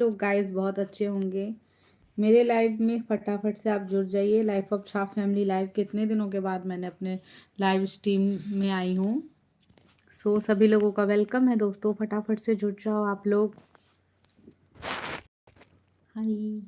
लोग गाइस बहुत अच्छे होंगे। मेरे लाइव में फटाफट से आप जुड़ जाइए। Life of Shah family live कितने दिनों के बाद मैंने अपने लाइव स्ट्रीम में आई हूँ। सभी लोगों का वेलकम है दोस्तों, फटाफट से जुड़ जाओ आप लोग। हाय।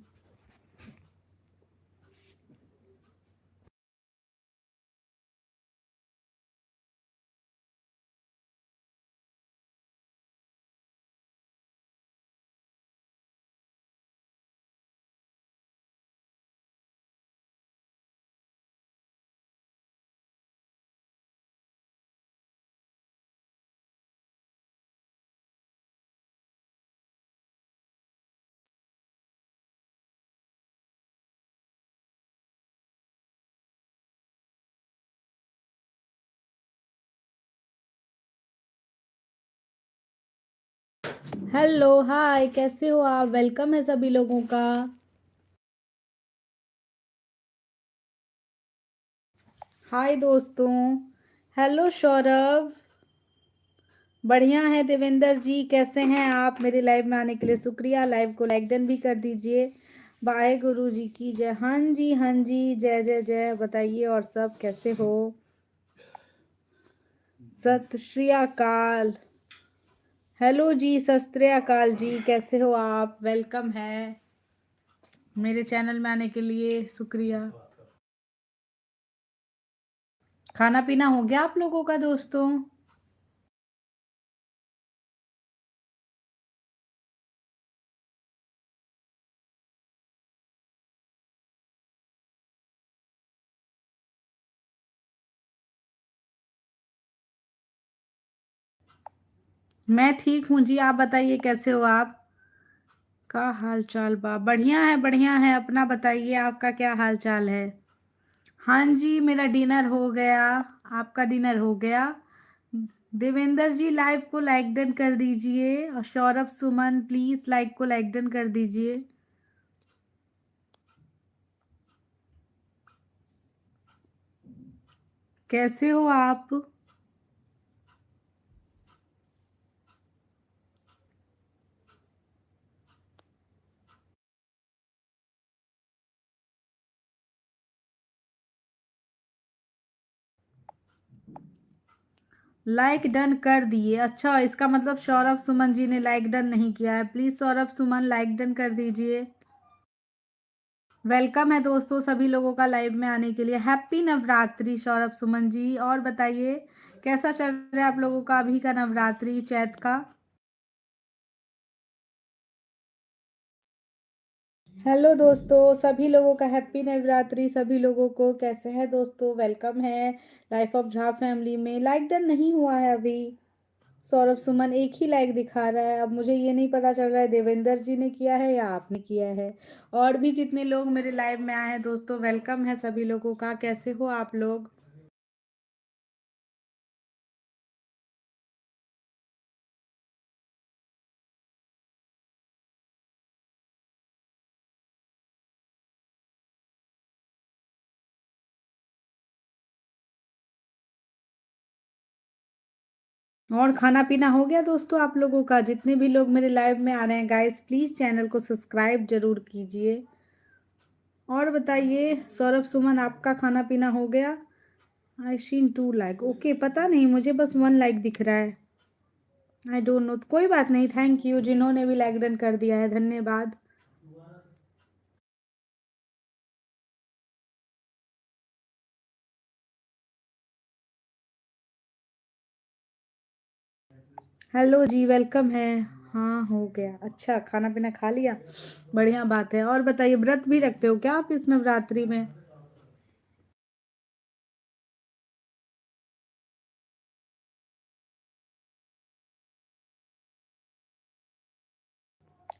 हेलो हाय, कैसे हो आप? वेलकम है सभी लोगों का। हाय दोस्तों। हेलो सौरभ। बढ़िया है देवेंद्र जी, कैसे हैं आप? मेरे लाइव में आने के लिए शुक्रिया। लाइव को लाइक डन भी कर दीजिए। बाय गुरु जी की जय। हाँ जी हाँ जी, जय जय जय। बताइए और सब कैसे हो? सत श्री अकाल। हेलो जी, सत श्री अकाल जी, कैसे हो आप? वेलकम है मेरे चैनल में आने के लिए, शुक्रिया। खाना पीना हो गया आप लोगों का दोस्तों? मैं ठीक हूँ जी, आप बताइए कैसे हो आप? का हाल चाल बा? बढ़िया है बढ़िया है। अपना बताइए, आपका क्या हाल चाल है? हाँ जी, मेरा डिनर हो गया। आपका डिनर हो गया? देवेंद्र जी, लाइव को लाइक डन कर दीजिए। और सौरभ सुमन प्लीज लाइक को लाइक डन कर दीजिए। कैसे हो आप? लाइक डन कर दिए? अच्छा, इसका मतलब सौरभ सुमन जी ने लाइक डन नहीं किया है। Please Saurabh Suman like done कर दीजिए। वेलकम है दोस्तों सभी लोगों का लाइव में आने के लिए। हैप्पी नवरात्रि सौरभ सुमन जी। और बताइए कैसा चल रहा है आप लोगों का अभी का नवरात्रि चैत का? हेलो दोस्तों, सभी लोगों का हैप्पी नवरात्रि। सभी लोगों को कैसे हैं दोस्तों? वेलकम है लाइफ ऑफ झा फैमिली में। लाइक डन नहीं हुआ है अभी। सौरभ सुमन एक ही लाइक दिखा रहा है। अब मुझे ये नहीं पता चल रहा है देवेंद्र जी ने किया है या आपने किया है। और भी जितने लोग मेरे लाइव में आए हैं दोस्तों, वेलकम है सभी लोगों का। कैसे हो आप लोग? और खाना पीना हो गया दोस्तों आप लोगों का? जितने भी लोग मेरे लाइव में आ रहे हैं गाइस, प्लीज़ चैनल को सब्सक्राइब जरूर कीजिए। और बताइए सौरभ सुमन, आपका खाना पीना हो गया? I seen 2 like. ओके, पता नहीं, मुझे बस 1 लाइक दिख रहा है। आई डोंट नो, कोई बात नहीं। थैंक यू जिन्होंने भी लाइक डन कर दिया है, धन्यवाद। हेलो जी, वेलकम है। हाँ हो गया। अच्छा, खाना पीना खा लिया, बढ़िया बात है। और बताइए, व्रत भी रखते हो क्या आप इस नवरात्रि में?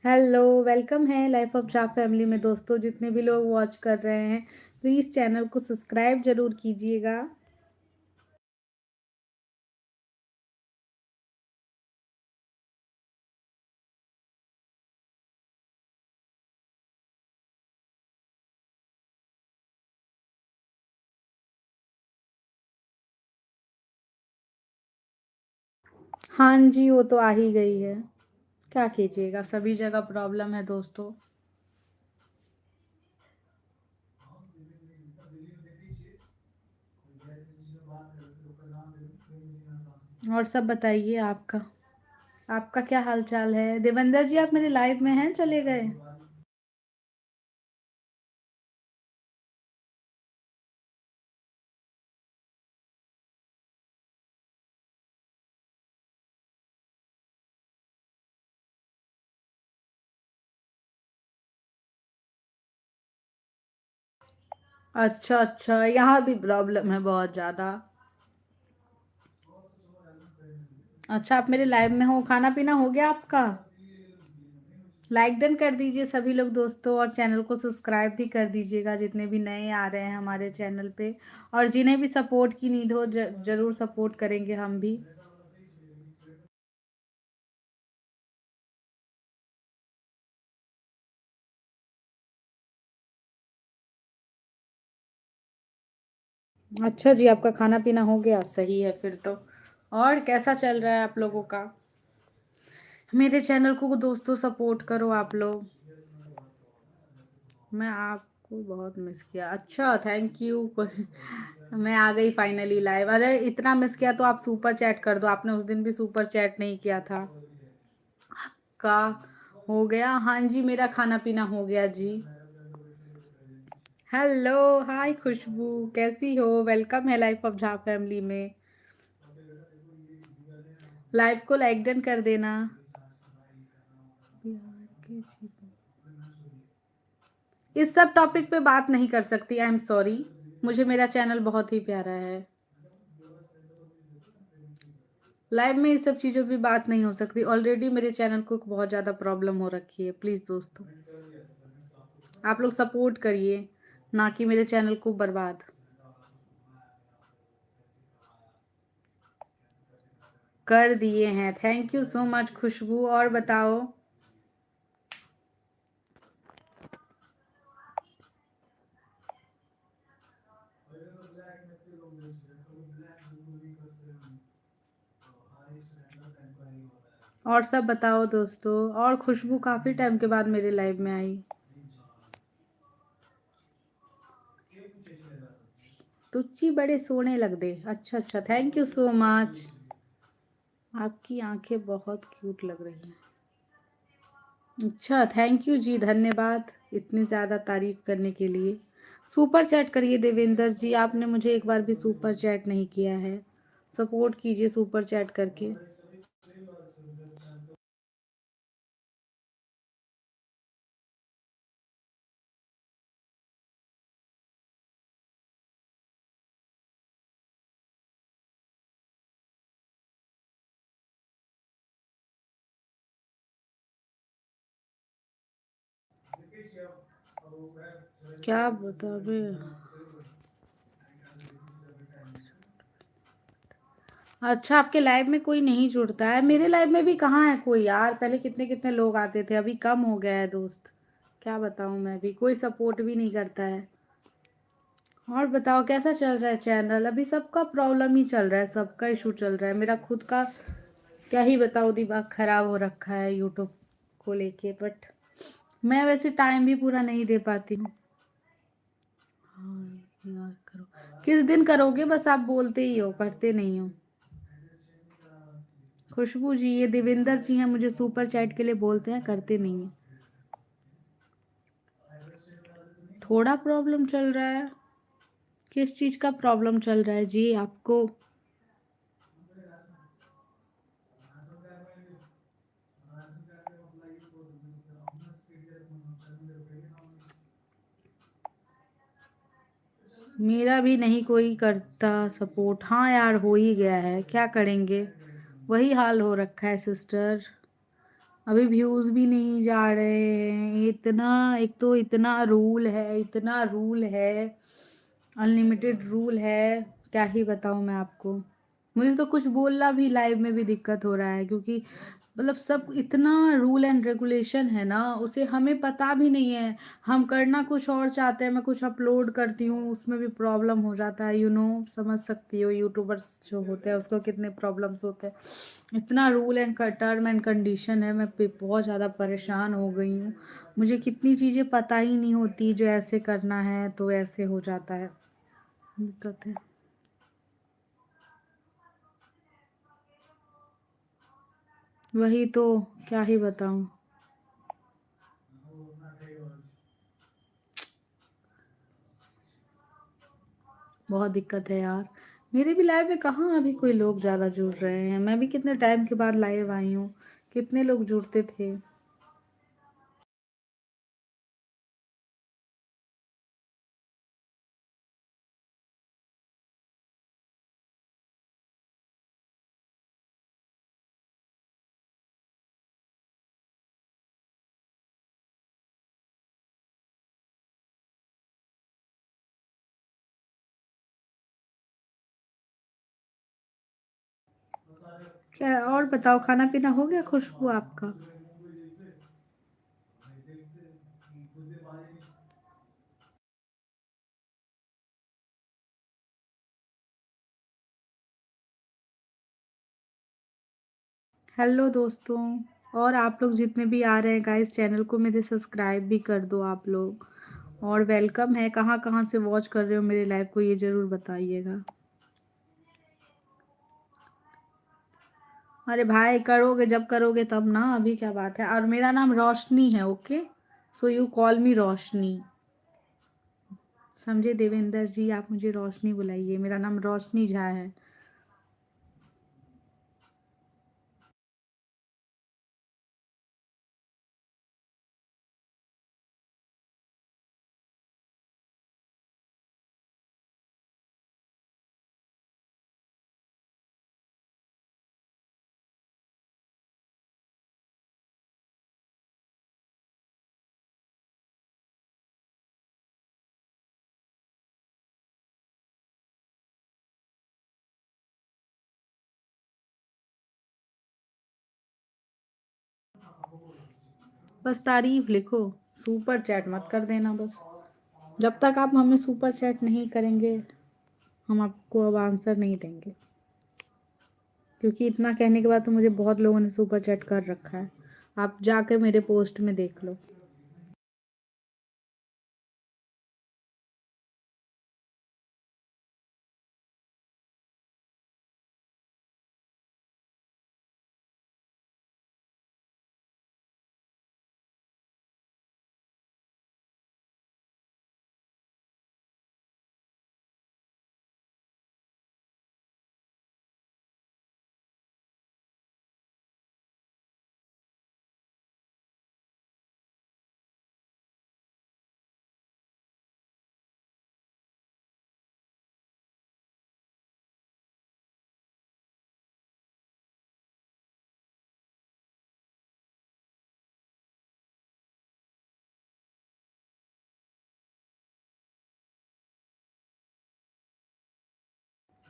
हेलो, वेलकम है लाइफ ऑफ जा फैमिली में दोस्तों। जितने भी लोग वॉच कर रहे हैं, प्लीज़ चैनल को सब्सक्राइब जरूर कीजिएगा। हाँ जी, वो तो आ ही गई है। क्या कीजिएगा, सभी जगह प्रॉब्लम है दोस्तों। और सब बताइए, आपका आपका क्या हाल चाल है? देवेंद्र जी, आप मेरे लाइव में हैं, चले गए? अच्छा अच्छा, यहाँ भी प्रॉब्लम है बहुत ज़्यादा। अच्छा, आप मेरे लाइव में हो, खाना पीना हो गया आपका? लाइक डन कर दीजिए सभी लोग दोस्तों, और चैनल को सब्सक्राइब भी कर दीजिएगा जितने भी नए आ रहे हैं हमारे चैनल पे। और जिन्हें भी सपोर्ट की नीड हो, ज़रूर सपोर्ट करेंगे हम भी। अच्छा जी, आपका खाना पीना हो गया, सही है फिर तो। और कैसा चल रहा है आप लोगों का? मेरे चैनल को दोस्तों सपोर्ट करो आप लोग। मैं आपको बहुत मिस किया। अच्छा, थैंक यू। मैं आ गई फाइनली लाइव। अरे इतना मिस किया तो आप सुपर चैट कर दो, आपने उस दिन भी सुपर चैट नहीं किया था। का हो गया? हाँ जी, मेरा खाना पीना हो गया जी। हेलो, हाय खुशबू, कैसी हो? वेलकम है लाइफ ऑफ झा फैमिली में। लाइव को लाइक डन कर देना। इस सब टॉपिक पे बात नहीं कर सकती, आई एम सॉरी। मुझे मेरा चैनल बहुत ही प्यारा है। लाइव में इस सब चीज़ों पे बात नहीं हो सकती। ऑलरेडी मेरे चैनल को बहुत ज़्यादा प्रॉब्लम हो रखी है। प्लीज़ दोस्तों, आप लोग सपोर्ट करिए, ना कि मेरे चैनल को बर्बाद कर दिए हैं। थैंक यू सो मच खुशबू। और बताओ। और सब बताओ दोस्तों। और खुशबू काफ़ी टाइम के बाद मेरे लाइव में आई। तुच्ची बड़े सोने लग दे। अच्छा अच्छा, थैंक यू सो मच। आपकी आंखें बहुत क्यूट लग रही हैं। अच्छा, थैंक यू जी, धन्यवाद इतनी ज़्यादा तारीफ़ करने के लिए। सुपर चैट करिए देवेंद्र जी, आपने मुझे एक बार भी सुपर चैट नहीं किया है। सपोर्ट कीजिए सुपर चैट करके। क्या बतावे। अच्छा, आपके लाइव में कोई नहीं जुड़ता है? मेरे लाइव में भी कहाँ है कोई यार, पहले कितने कितने लोग आते थे, अभी कम हो गया है दोस्त। क्या बताऊँ, मैं भी कोई सपोर्ट भी नहीं करता है। और बताओ कैसा चल रहा है चैनल? अभी सबका प्रॉब्लम ही चल रहा है, सबका इशू चल रहा है। मेरा खुद का क्या ही बताओ, दिमाग खराब हो रखा है यूट्यूब को लेके। बट मैं वैसे टाइम भी पूरा नहीं दे पाती हूँ। हाँ यार, करो। किस दिन करोगे? बस आप बोलते ही हो, करते नहीं हो। खुशबू जी, ये देवेंद्र जी हैं, मुझे सुपर चैट के लिए बोलते हैं, करते नहीं हैं। थोड़ा प्रॉब्लम चल रहा है? किस चीज़ का प्रॉब्लम चल रहा है जी आपको? मेरा भी नहीं कोई करता सपोर्ट। हाँ यार, हो ही गया है, क्या करेंगे, वही हाल हो रखा है सिस्टर। अभी व्यूज़ भी नहीं जा रहे हैं इतना। एक तो इतना रूल है, इतना रूल है, अनलिमिटेड रूल है। क्या ही बताऊँ मैं आपको। मुझे तो कुछ बोलना भी लाइव में भी दिक्कत हो रहा है, क्योंकि मतलब सब इतना रूल एंड रेगुलेशन है ना, उसे हमें पता भी नहीं है। हम करना कुछ और चाहते हैं, मैं कुछ अपलोड करती हूँ, उसमें भी प्रॉब्लम हो जाता है, समझ सकती हो यूट्यूबर्स जो होते हैं उसको कितने प्रॉब्लम्स होते हैं। इतना rule and term and condition है, मैं बहुत ज़्यादा परेशान हो गई हूँ। मुझे कितनी चीज़ें पता ही नहीं होती, जो ऐसे करना है तो ऐसे हो जाता है, दिक्कत है। वही तो, क्या ही बताऊँ। बहुत दिक्कत है यार। मेरे भी लाइव में कहाँ अभी कोई लोग ज़्यादा जुड़ रहे हैं, मैं भी कितने टाइम के बाद लाइव आई हूँ। कितने लोग जुड़ते थे। क्या और बताओ, खाना पीना हो गया खुशबू आपका? हेलो दोस्तों। और आप लोग जितने भी आ रहे हैं गाइस, चैनल को मेरे सब्सक्राइब भी कर दो आप लोग। और वेलकम है, कहाँ कहाँ से वॉच कर रहे हो मेरे लाइव को, ये ज़रूर बताइएगा। अरे भाई, करोगे जब करोगे तब ना, अभी क्या बात है। और मेरा नाम रोशनी है, okay. So you call me Roshni. समझे देवेंद्र जी, आप मुझे रोशनी बुलाइए, मेरा नाम रोशनी झा है। बस तारीफ लिखो, सुपर चैट मत कर देना बस। जब तक आप हमें सुपर चैट नहीं करेंगे, हम आपको अब आंसर नहीं देंगे। क्योंकि इतना कहने के बाद तो मुझे बहुत लोगों ने सुपर चैट कर रखा है। आप जाके मेरे पोस्ट में देख लो।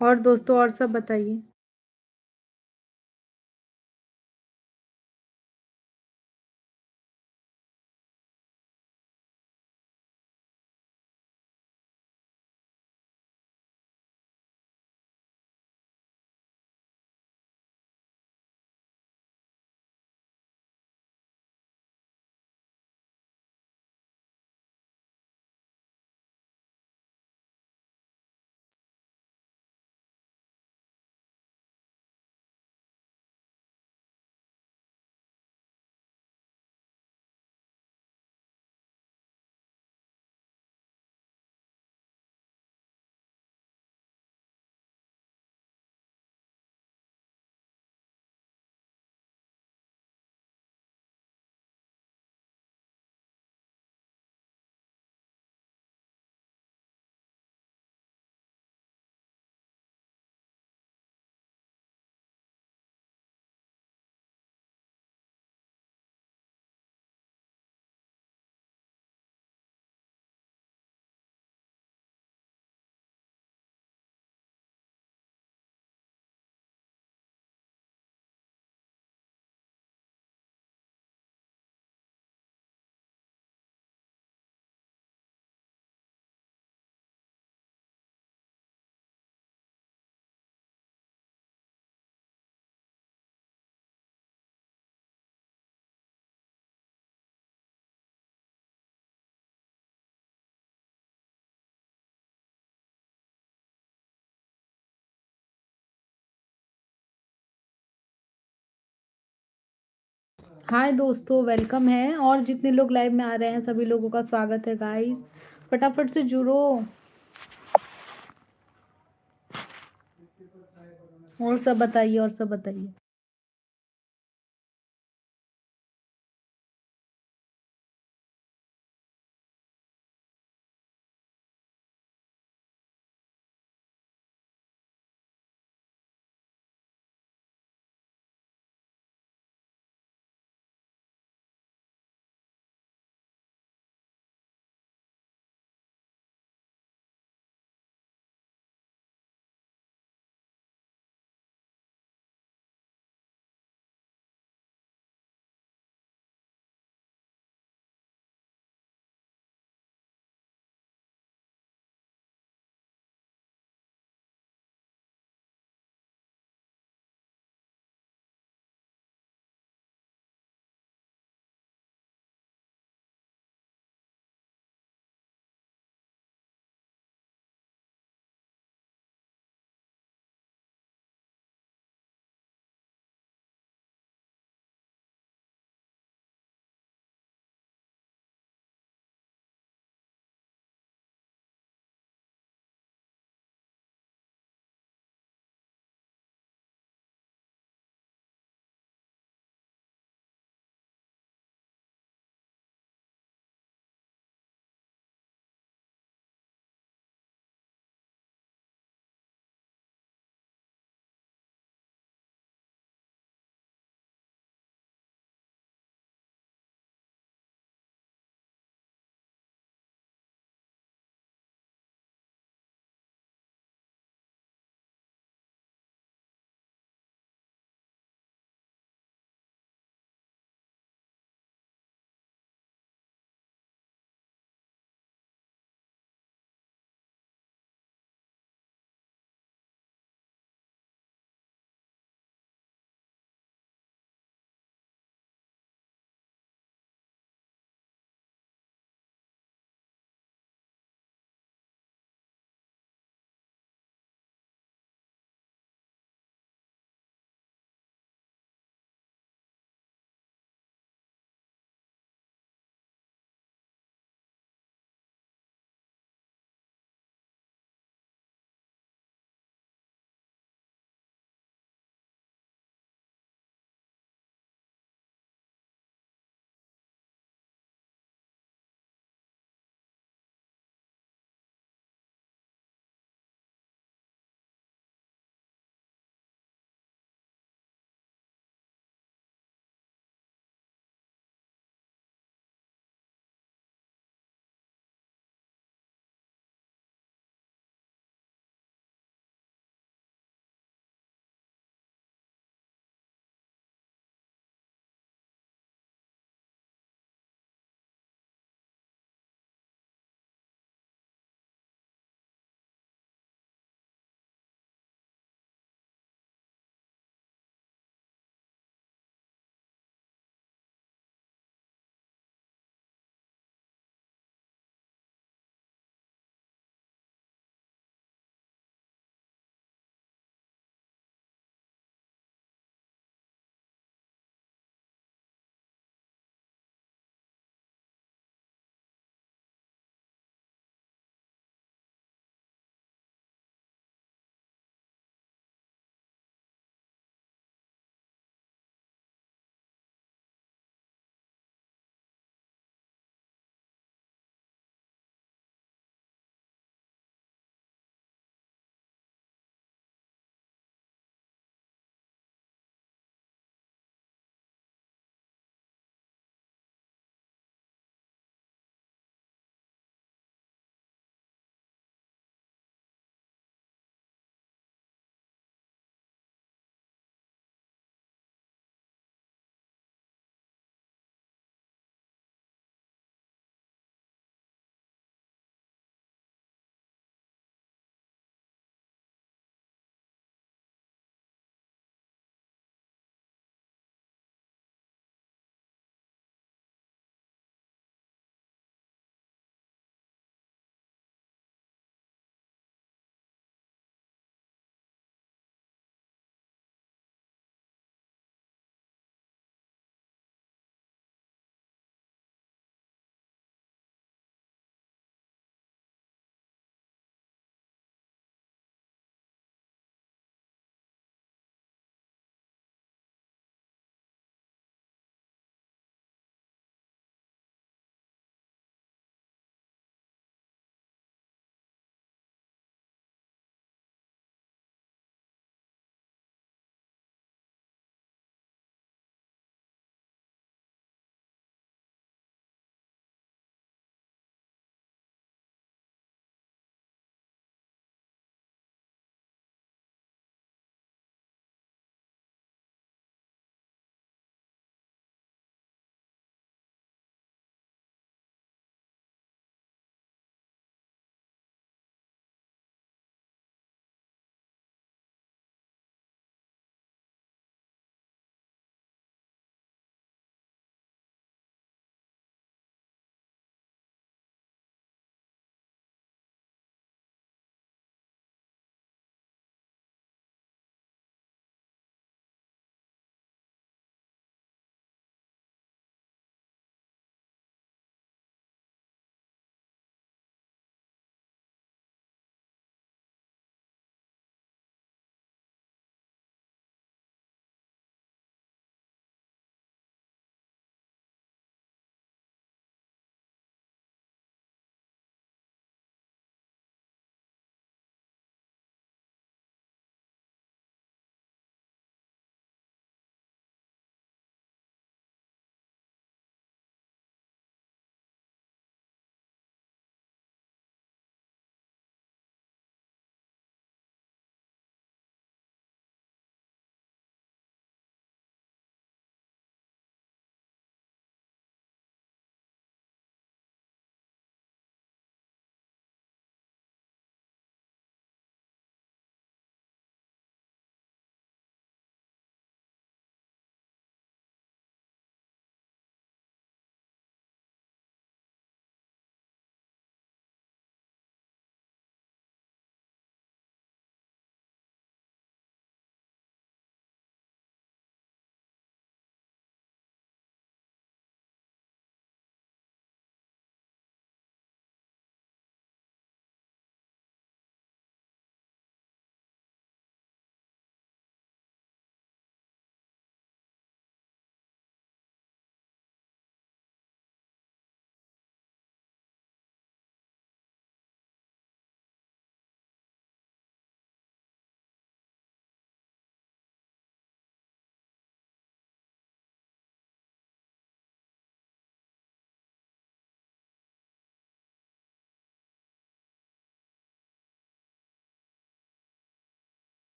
और दोस्तों, और सब बताइए। हाय दोस्तों, वेलकम है। और जितने लोग लाइव में आ रहे हैं सभी लोगों का स्वागत है गाइस। फटाफट से जुड़ो। और सब बताइए, और सब बताइए।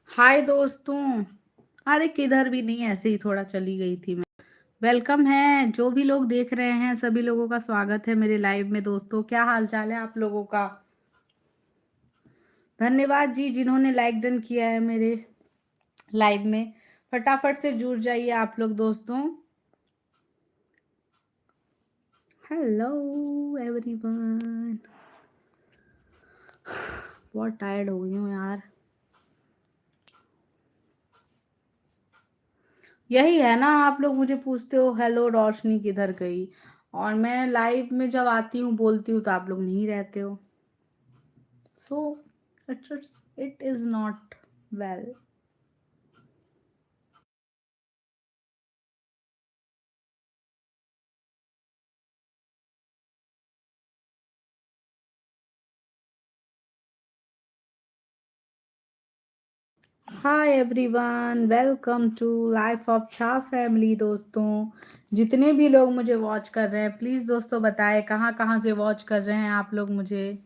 हाय दोस्तों। अरे किधर भी नहीं, ऐसे ही थोड़ा चली गई थी मैं। वेलकम है जो भी लोग देख रहे हैं, सभी लोगों का स्वागत है मेरे लाइव में। दोस्तों क्या हाल चाल है आप लोगों का? धन्यवाद जी जिन्होंने लाइक डन किया है मेरे लाइव में। फटाफट से जुड़ जाइए आप लोग दोस्तों। Hello everyone. बहुत टायर्ड हो गई हूँ यार। यही है ना, आप लोग मुझे पूछते हो हेलो रोशनी किधर गई, और मैं लाइव में जब आती हूँ बोलती हूँ तो आप लोग नहीं रहते हो। So it is not well. Hi everyone, welcome to life of Shah family. दोस्तों जितने भी लोग मुझे वॉच कर रहे हैं, प्लीज़ दोस्तों बताएं कहाँ कहाँ से वॉच कर रहे हैं आप लोग मुझे।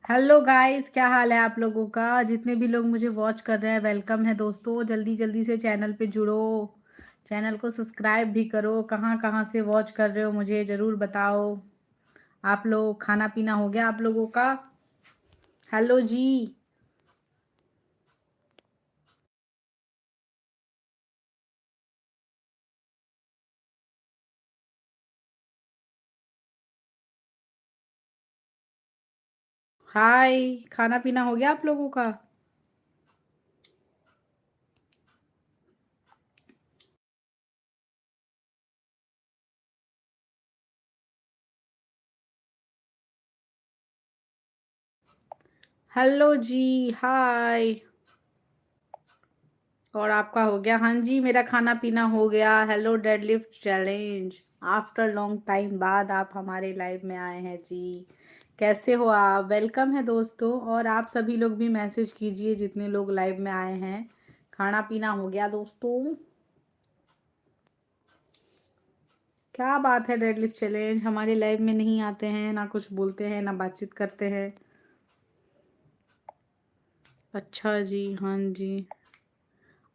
हेलो गाइस, क्या हाल है आप लोगों का? जितने भी लोग मुझे वॉच कर रहे हैं, वेलकम है दोस्तों। जल्दी जल्दी से चैनल पे जुड़ो, चैनल को सब्सक्राइब भी करो। कहाँ कहाँ से वॉच कर रहे हो मुझे ज़रूर बताओ। आप लोग खाना पीना हो गया आप लोगों का? हेलो जी। हाय, खाना पीना हो गया आप लोगों का? हेलो जी, हाय। और आपका हो गया? हाँ जी, मेरा खाना पीना हो गया। Hello deadlift challenge, after long time बाद आप हमारे लाइव में आए हैं जी। कैसे हो आप? वेलकम है दोस्तों। और आप सभी लोग भी मैसेज कीजिए जितने लोग लाइव में आए हैं। खाना पीना हो गया दोस्तों? क्या बात है, डेडलिफ्ट चैलेंज हमारे लाइव में नहीं आते हैं, ना कुछ बोलते हैं, ना बातचीत करते हैं। अच्छा जी, हाँ जी।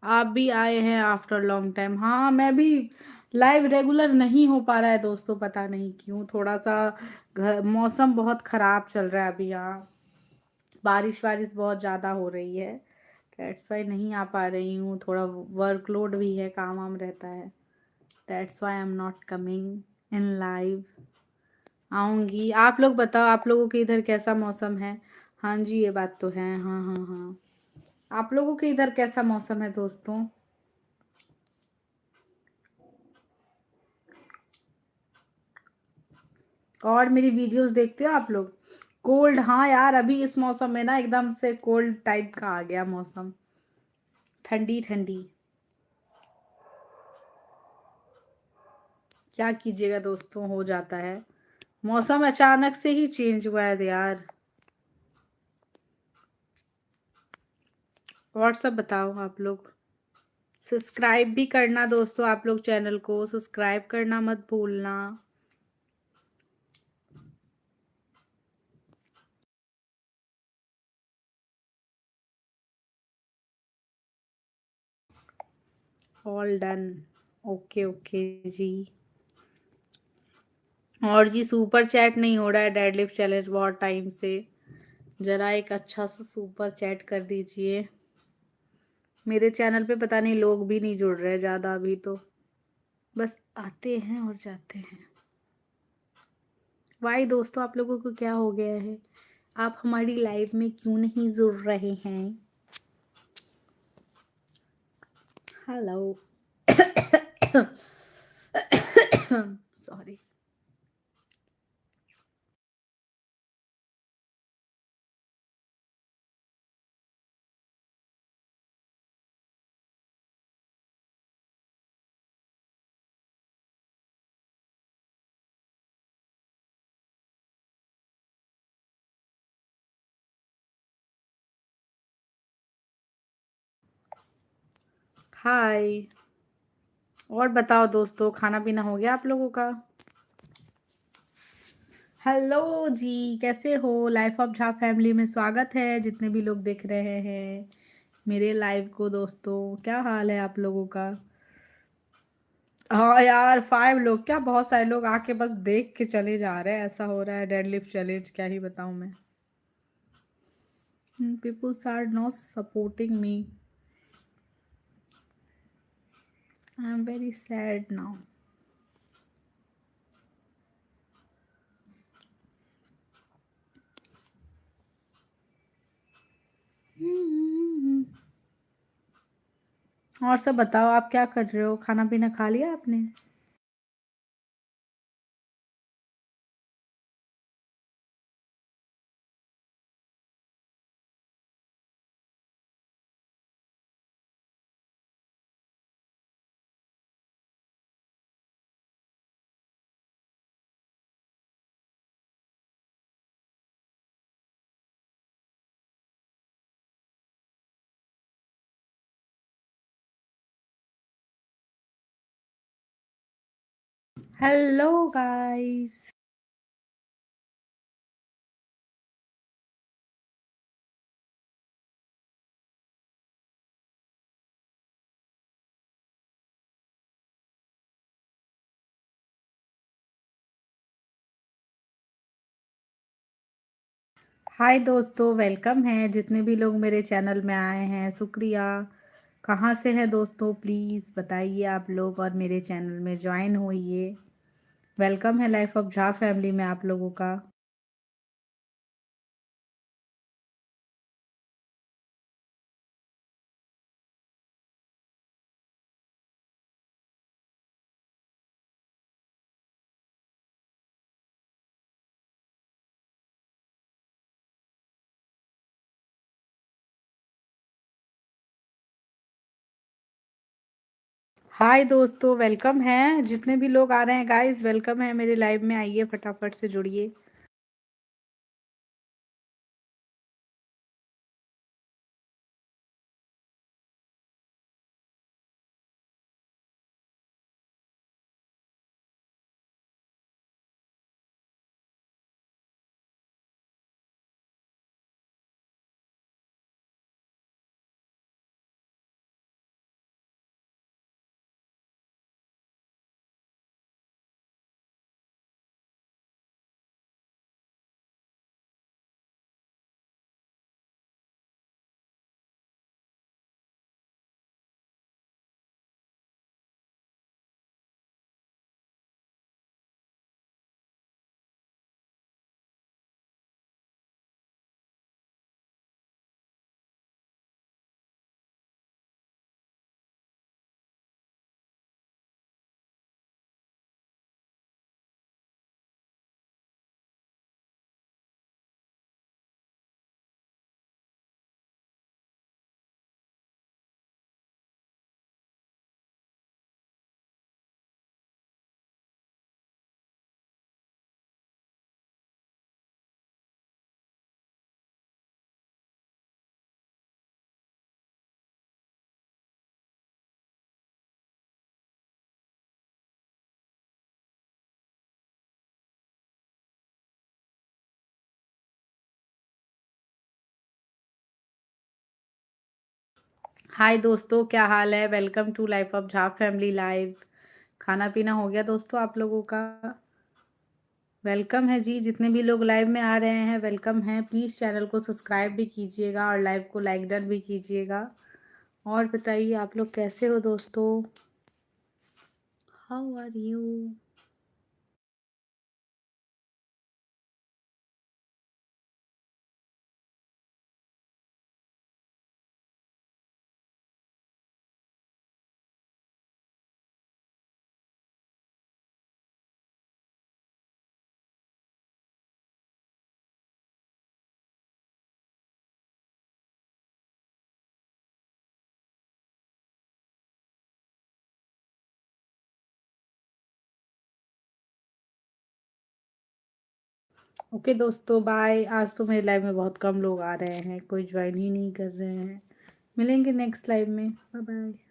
आप भी आए हैं आफ्टर लॉन्ग टाइम। हाँ, मैं भी लाइव रेगुलर नहीं हो पा रहा है दोस्तों, पता नहीं क्यों। थोड़ा सा मौसम बहुत ख़राब चल रहा है अभी यहाँ। बारिश वारिश बहुत ज़्यादा हो रही है, डेट्स वाई नहीं आ पा रही हूँ। थोड़ा वर्कलोड भी है, काम वाम रहता है। That's why I am not coming in live. आऊँगी। आप लोग बताओ, आप लोगों के इधर कैसा मौसम है? हाँ जी, ये बात तो है। हाँ हाँ हाँ। आप लोगों के इधर कैसा मौसम है दोस्तों? और मेरी वीडियोस देखते हो आप लोग? कोल्ड, हाँ यार, अभी इस मौसम में ना एकदम से कोल्ड टाइप का आ गया मौसम। ठंडी ठंडी। क्या कीजिएगा दोस्तों, हो जाता है। मौसम अचानक से ही चेंज हुआ है यार। और सब बताओ आप लोग। सब्सक्राइब भी करना दोस्तों, आप लोग चैनल को सब्सक्राइब करना मत भूलना। All done. ओके ओके जी। और जी, सुपर चैट नहीं हो रहा है डेडलिफ्ट चैलेंज बहुत टाइम से। जरा एक अच्छा सा सुपर चैट कर दीजिए। मेरे चैनल पे पता नहीं लोग भी नहीं जुड़ रहे ज़्यादा अभी तो, बस आते हैं और जाते हैं। वाई दोस्तों, आप लोगों को क्या हो गया है? आप हमारी लाइव में क्यों नहीं जुड़ रहे हैं? हेलो। सॉरी। हाय। और बताओ दोस्तों, खाना पीना हो गया आप लोगों का? हेलो जी, कैसे हो? लाइफ ऑफ झा फैमिली में स्वागत है जितने भी लोग देख रहे हैं मेरे लाइव को। दोस्तों क्या हाल है आप लोगों का? हाँ यार, 5 लोग क्या, बहुत सारे लोग आके बस देख के चले जा रहे हैं। ऐसा हो रहा है डेडलिफ्ट चैलेंज, क्या ही बताऊं मैं। Peoples are not supporting me. I am very sad now. और सब बताओ, आप क्या कर रहे हो? खाना पीना खा लिया आपने? Hello guys. हाय दोस्तों, वेलकम है जितने भी लोग मेरे चैनल में आए हैं, शुक्रिया। कहाँ से हैं दोस्तों, प्लीज़ बताइए आप लोग और मेरे चैनल में ज्वाइन होइए। वेलकम है लाइफ ऑफ झा फैमिली में आप लोगों का। हाय दोस्तों, वेलकम है जितने भी लोग आ रहे हैं गाइस, वेलकम है मेरे लाइव में। आइए फटाफट से जुड़िए। हाय दोस्तों, क्या हाल है? Welcome to life of Jha family live. खाना पीना हो गया दोस्तों आप लोगों का? वेलकम है जी, जितने भी लोग लाइव में आ रहे हैं वेलकम है। प्लीज़ चैनल को सब्सक्राइब भी कीजिएगा और लाइव को लाइक डन भी कीजिएगा। और बताइए आप लोग कैसे हो दोस्तों? How are you? ओके दोस्तों, बाय। आज तो मेरे लाइव में बहुत कम लोग आ रहे हैं, कोई ज्वाइन ही नहीं कर रहे हैं। मिलेंगे नेक्स्ट लाइव में। Bye bye.